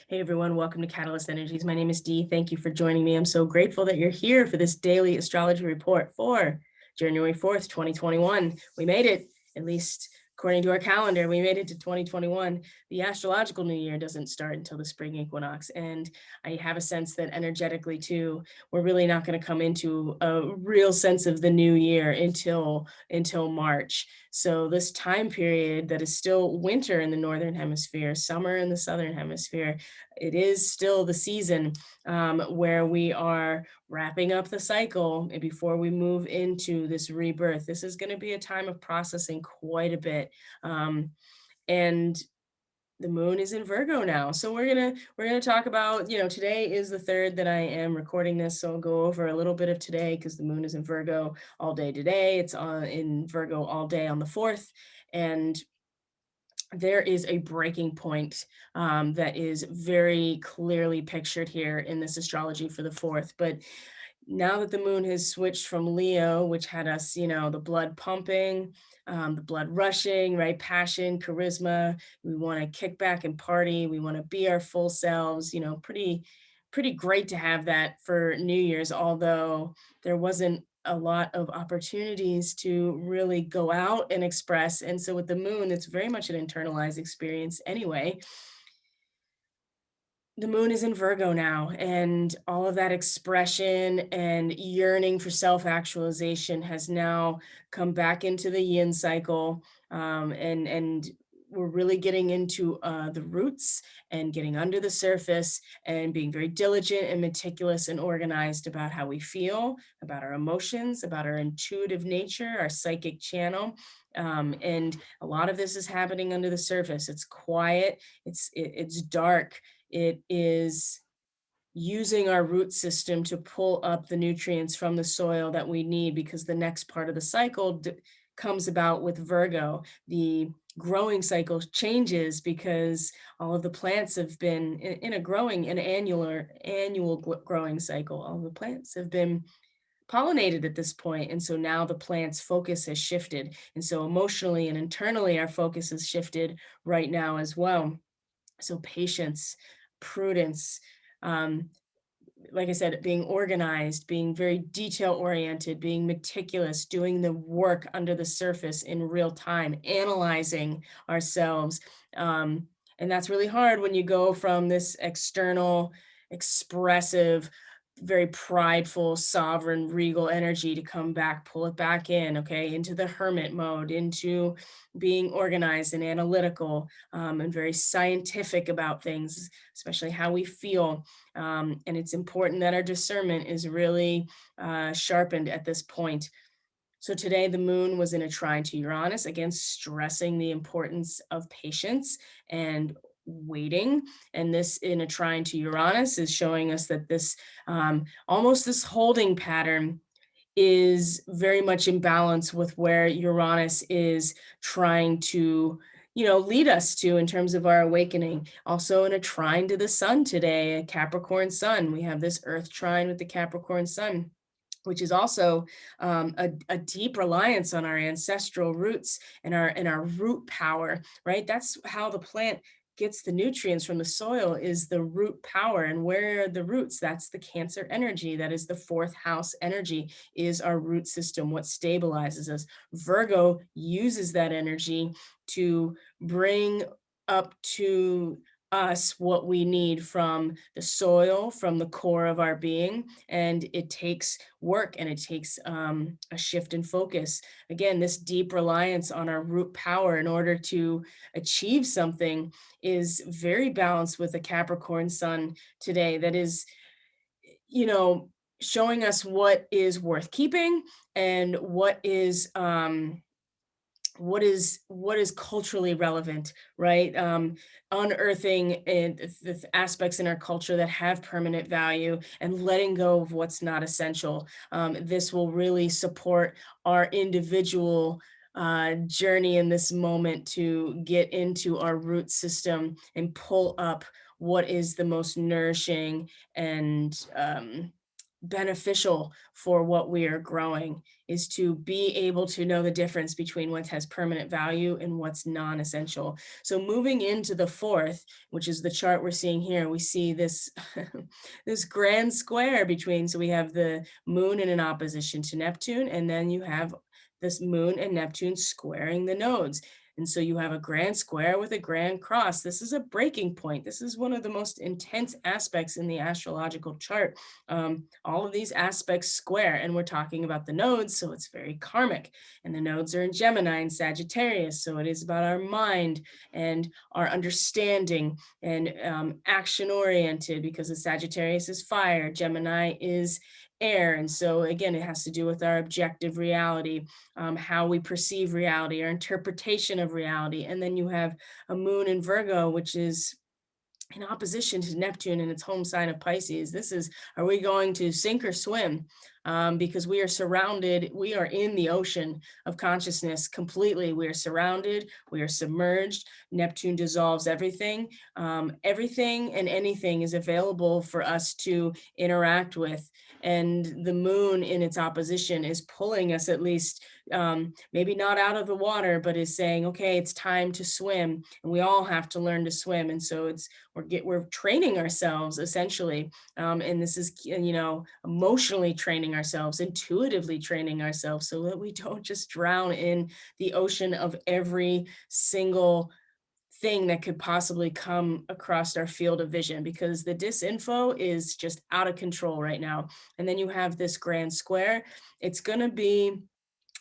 Hey everyone, welcome to Catalyst Energies. My name is Dee. Thank you for joining me. I'm so grateful that you're here for this daily astrology report for January 4th, 2021. We made it, at least according to our calendar, we made it to 2021. The astrological new year doesn't start until the spring equinox. And I have a sense that energetically too, we're really not going to come into a real sense of the new year until March. So this time period that is still winter in the northern hemisphere, summer in the southern hemisphere, it is still the season where we are wrapping up the cycle and before we move into this rebirth. This is going to be a time of processing quite a bit. And the moon is in Virgo now. So we're gonna talk about, today is the third that I am recording this. So I'll go over a little bit of today because the moon is in Virgo all day today. It's in Virgo all day on the 4th. And there is a breaking point that is very clearly pictured here in this astrology for the 4th. But now that the moon has switched from Leo, which had us, the blood pumping, the blood rushing, right? Passion, charisma. We want to kick back and party. We want to be our full selves, pretty great to have that for New Year's, although there wasn't a lot of opportunities to really go out and express. And so with the moon, it's very much an internalized experience anyway. The moon is in Virgo now, and all of that expression and yearning for self-actualization has now come back into the yin cycle. And we're really getting into the roots and getting under the surface and being very diligent and meticulous and organized about how we feel, about our emotions, about our intuitive nature, our psychic channel. And a lot of this is happening under the surface. It's quiet, it's dark, it is using our root system to pull up the nutrients from the soil that we need, because the next part of the cycle comes about with Virgo. The growing cycle changes because all of the plants have been in an annual growing cycle. All the plants have been pollinated at this point, and so now the plant's focus has shifted, and so emotionally and internally our focus has shifted right now as well. So patience, prudence, um, like I said, being organized, being very detail oriented, being meticulous, doing the work under the surface in real time, analyzing ourselves. And that's really hard when you go from this external, expressive, very prideful, sovereign, regal energy to come back, pull it back in, okay, into the hermit mode, into being organized and analytical, and very scientific about things, especially how we feel. And it's important that our discernment is really sharpened at this point. So today the moon was in a trine to Uranus, again, stressing the importance of patience and waiting. And this in a trine to Uranus is showing us that this almost this holding pattern is very much in balance with where Uranus is trying to, lead us to in terms of our awakening. Also in a trine to the sun today, a Capricorn sun. We have this Earth trine with the Capricorn sun, which is also a deep reliance on our ancestral roots and our root power, right? That's how the plant gets the nutrients from the soil, is the root power. And where are the roots? That's the Cancer energy. That is the 4th house energy, is our root system, what stabilizes us. Virgo uses that energy to bring up to us what we need from the soil, from the core of our being. And it takes work, and it takes a shift in focus. Again, this deep reliance on our root power in order to achieve something is very balanced with the Capricorn sun today. That is, showing us what is worth keeping and what is culturally relevant, right? Unearthing the aspects in our culture that have permanent value and letting go of what's not essential. This will really support our individual journey in this moment to get into our root system and pull up what is the most nourishing and beneficial for what we are growing, is to be able to know the difference between what has permanent value and what's non-essential. So moving into the fourth, which is the chart we're seeing here, we see this this grand square between, so we have the moon in an opposition to Neptune, and then you have this moon and Neptune squaring the nodes. And so you have a grand square with a grand cross. This is a breaking point. This is one of the most intense aspects in the astrological chart. All of these aspects square, and we're talking about the nodes, so it's very karmic. And the nodes are in Gemini and Sagittarius, so it is about our mind and our understanding and action oriented, because the Sagittarius is fire, Gemini is air. And so again, it has to do with our objective reality, how we perceive reality, our interpretation of reality. And then you have a moon in Virgo, which is in opposition to Neptune in its home sign of Pisces. This is, are we going to sink or swim? Because we are surrounded, we are in the ocean of consciousness completely. We are surrounded, we are submerged. Neptune dissolves everything. Everything and anything is available for us to interact with. And the moon in its opposition is pulling us, at least maybe not out of the water, but is saying, okay, it's time to swim. And we all have to learn to swim. And so we're training ourselves essentially, and this is, emotionally training ourselves, intuitively training ourselves, so that we don't just drown in the ocean of every single thing that could possibly come across our field of vision, because the disinfo is just out of control right now. And then you have this grand square. it's going to be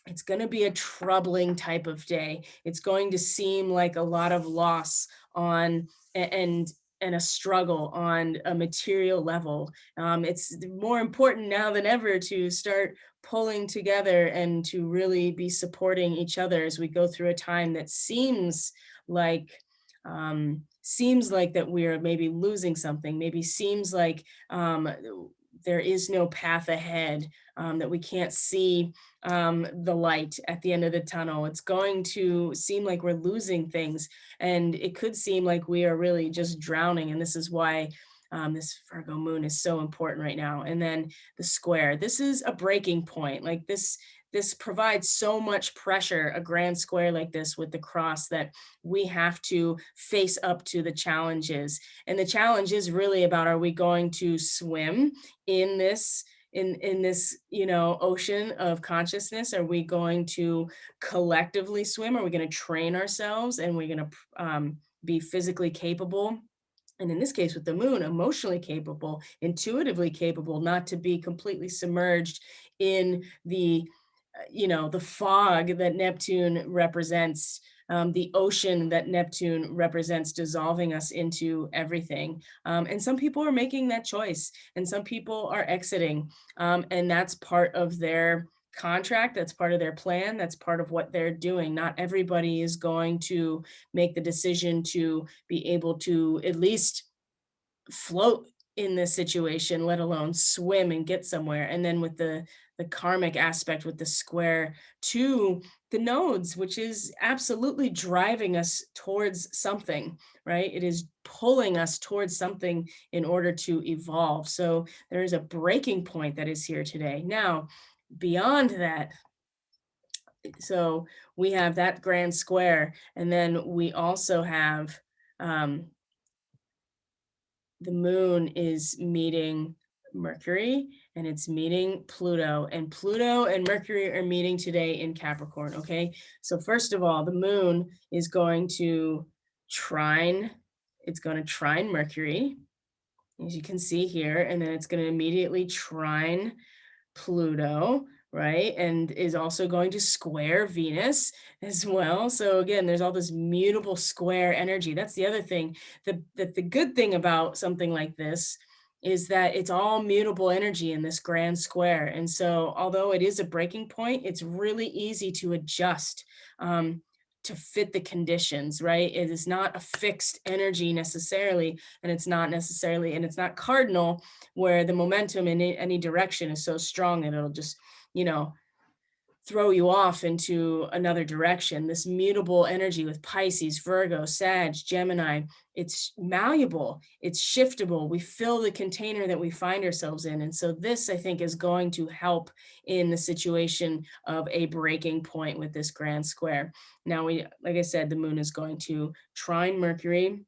it's going to be a troubling type of day. It's going to seem like a lot of loss on, and a struggle on a material level. It's more important now than ever to start pulling together and to really be supporting each other as we go through a time that like seems like that we are maybe losing something, maybe seems like there is no path ahead, that we can't see the light at the end of the tunnel. It's going to seem like we're losing things, and it could seem like we are really just drowning. And this is why this Virgo moon is so important right now. And then the square. This is a breaking point. Like this provides so much pressure, a grand square like this with the cross, that we have to face up to the challenges. And the challenge is really about, are we going to swim in this this ocean of consciousness? Are we going to collectively swim? Are we going to train ourselves, and we're going to be physically capable, and in this case with the moon, emotionally capable, intuitively capable, not to be completely submerged in the fog that Neptune represents, the ocean that Neptune represents, dissolving us into everything. And some people are making that choice, and some people are exiting. And that's part of their contract. That's part of their plan. That's part of what they're doing. Not everybody is going to make the decision to be able to at least float in this situation, let alone swim and get somewhere. And then with the karmic aspect with the square to the nodes, which is absolutely driving us towards something, right? It is pulling us towards something in order to evolve. So there is a breaking point that is here today. Now, beyond that, so we have that grand square, and then we also have um, the moon is meeting Mercury, and it's meeting Pluto, and Pluto and Mercury are meeting today in Capricorn. Okay. So first of all, the moon is going to trine, it's going to trine Mercury, as you can see here, and then it's going to immediately trine Pluto, right? And is also going to square Venus as well. So again, there's all this mutable square energy. That's the other thing. The good thing about something like this is that it's all mutable energy in this grand square. And so although it is a breaking point, it's really easy to adjust. To fit the conditions, right? It is not a fixed energy necessarily, and it's not cardinal, where the momentum in any direction is so strong that it'll just, you know, throw you off into another direction. This mutable energy with Pisces, Virgo, Sag, Gemini, it's malleable, it's shiftable. We fill the container that we find ourselves in. And so this, I think, is going to help in the situation of a breaking point with this grand square. Now, like I said, the moon is going to trine Mercury.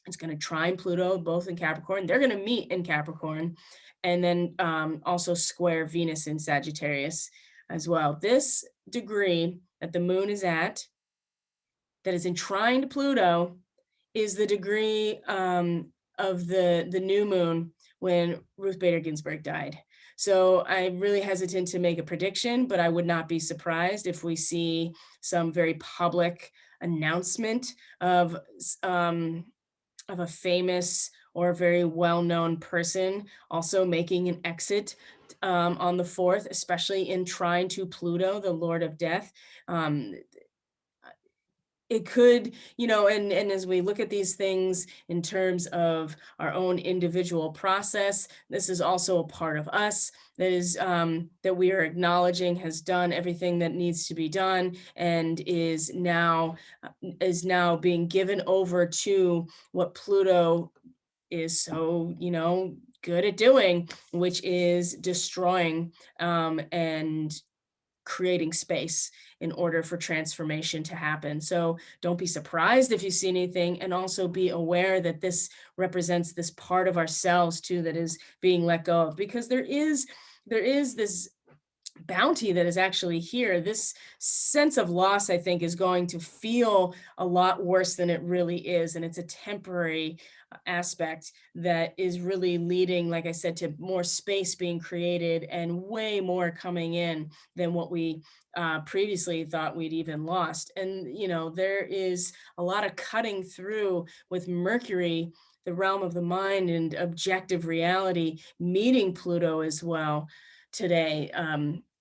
It's going to trine Pluto, both in Capricorn. They're going to meet in Capricorn, and then also square Venus in Sagittarius as well. This degree that the moon is at, that is in trine to Pluto, is the degree of the new moon when Ruth Bader Ginsburg died. So I'm really hesitant to make a prediction, but I would not be surprised if we see some very public announcement of of a famous or very well-known person also making an exit on the fourth, especially in trine to Pluto, the Lord of Death. Um, it could, and as we look at these things in terms of our own individual process, this is also a part of us that is that we are acknowledging has done everything that needs to be done and is now being given over to what Pluto is so good at doing, which is destroying and creating space in order for transformation to happen. So don't be surprised if you see anything, and also be aware that this represents this part of ourselves too that is being let go of, because there is this bounty that is actually here. This sense of loss, I think, is going to feel a lot worse than it really is. And it's a temporary aspect that is really leading, like I said, to more space being created and way more coming in than what we previously thought we'd even lost. And, there is a lot of cutting through with Mercury, the realm of the mind and objective reality, meeting Pluto as well today.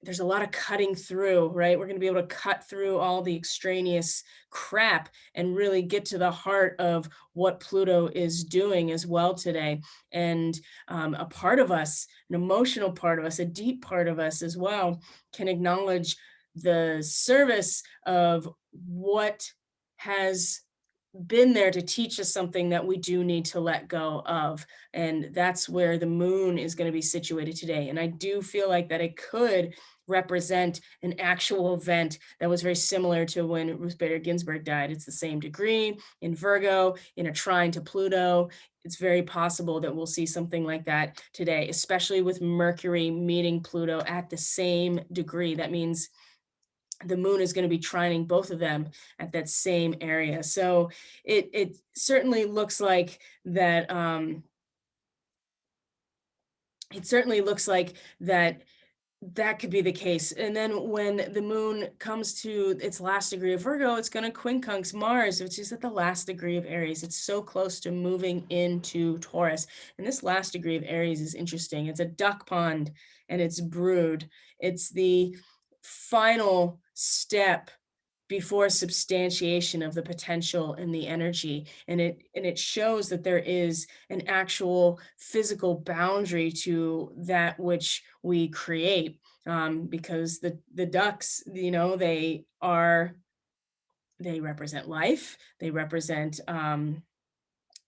There's a lot of cutting through, right? We're going to be able to cut through all the extraneous crap and really get to the heart of what Pluto is doing as well today. And a part of us, an emotional part of us, a deep part of us as well, can acknowledge the service of what has been there to teach us something that we do need to let go of. And that's where the moon is going to be situated today. And I do feel like that it could represent an actual event that was very similar to when Ruth Bader Ginsburg died. It's the same degree in Virgo, in a trine to Pluto. It's very possible that we'll see something like that today, especially with Mercury meeting Pluto at the same degree. That means the moon is going to be trining both of them at that same area. So it certainly looks like that. It certainly looks like that could be the case. And then when the moon comes to its last degree of Virgo, it's going to quincunx Mars, which is at the last degree of Aries. It's so close to moving into Taurus. And this last degree of Aries is interesting. It's a duck pond and it's brood. It's the final step before substantiation of the potential and the energy, and it shows that there is an actual physical boundary to that which we create, because the ducks, they represent life, they represent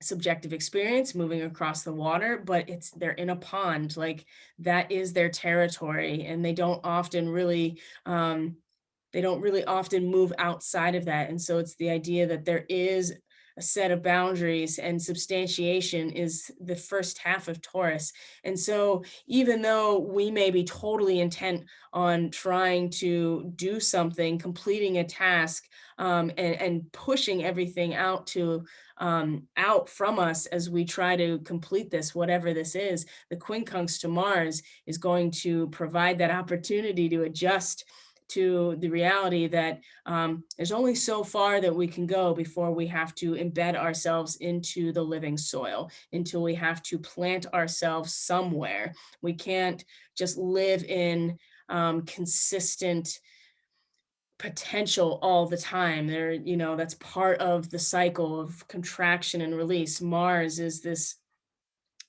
subjective experience moving across the water, but they're in a pond, like that is their territory, and they don't really often move outside of that. And so it's the idea that there is a set of boundaries, and substantiation is the first half of Taurus. And so even though we may be totally intent on trying to do something, completing a task, and pushing everything out from us as we try to complete this, whatever this is, the quincunx to Mars is going to provide that opportunity to adjust to the reality that there's only so far that we can go before we have to embed ourselves into the living soil, until we have to plant ourselves somewhere. We can't just live in consistent potential all the time. That's part of the cycle of contraction and release. Mars is this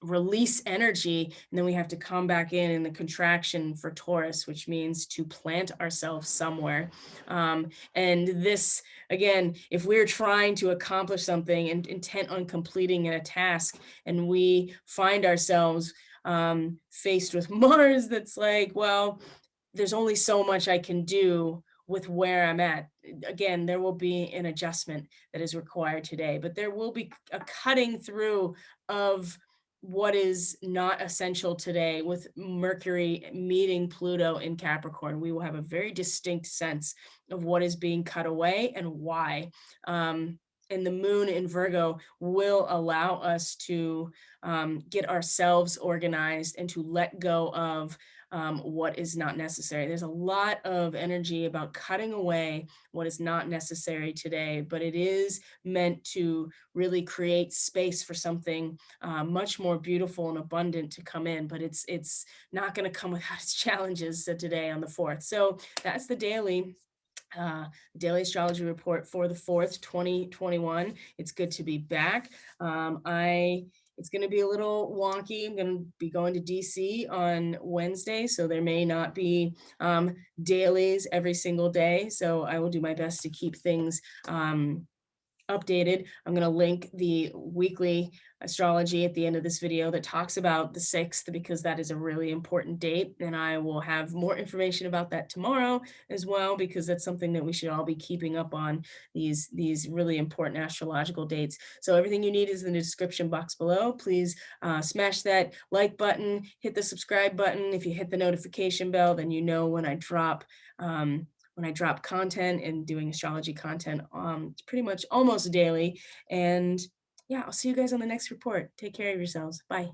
release energy, and then we have to come back in the contraction for Taurus, which means to plant ourselves somewhere. And this, again, if we're trying to accomplish something and intent on completing a task, and we find ourselves faced with Mars that's like, well, there's only so much I can do with where I'm at. Again, there will be an adjustment that is required today, but there will be a cutting through of what is not essential today with Mercury meeting Pluto in Capricorn. We will have a very distinct sense of what is being cut away and why. And the moon in Virgo will allow us to get ourselves organized and to let go of what is not necessary. There's a lot of energy about cutting away what is not necessary today, but it is meant to really create space for something much more beautiful and abundant to come in. But it's not going to come without its challenges today on the 4th. So that's the daily astrology report for the 4th, 2021. It's good to be back. It's going to be a little wonky. I'm going to be going to DC on Wednesday, so there may not be dailies every single day. So I will do my best to keep things updated. I'm going to link the weekly astrology at the end of this video that talks about the 6th, because that is a really important date. And I will have more information about that tomorrow as well, because that's something that we should all be keeping up on, these really important astrological dates. So everything you need is in the description box below. Please smash that like button, hit the subscribe button. If you hit the notification bell, then you know when I drop content, and doing astrology content pretty much almost daily. And yeah, I'll see you guys on the next report. Take care of yourselves. Bye.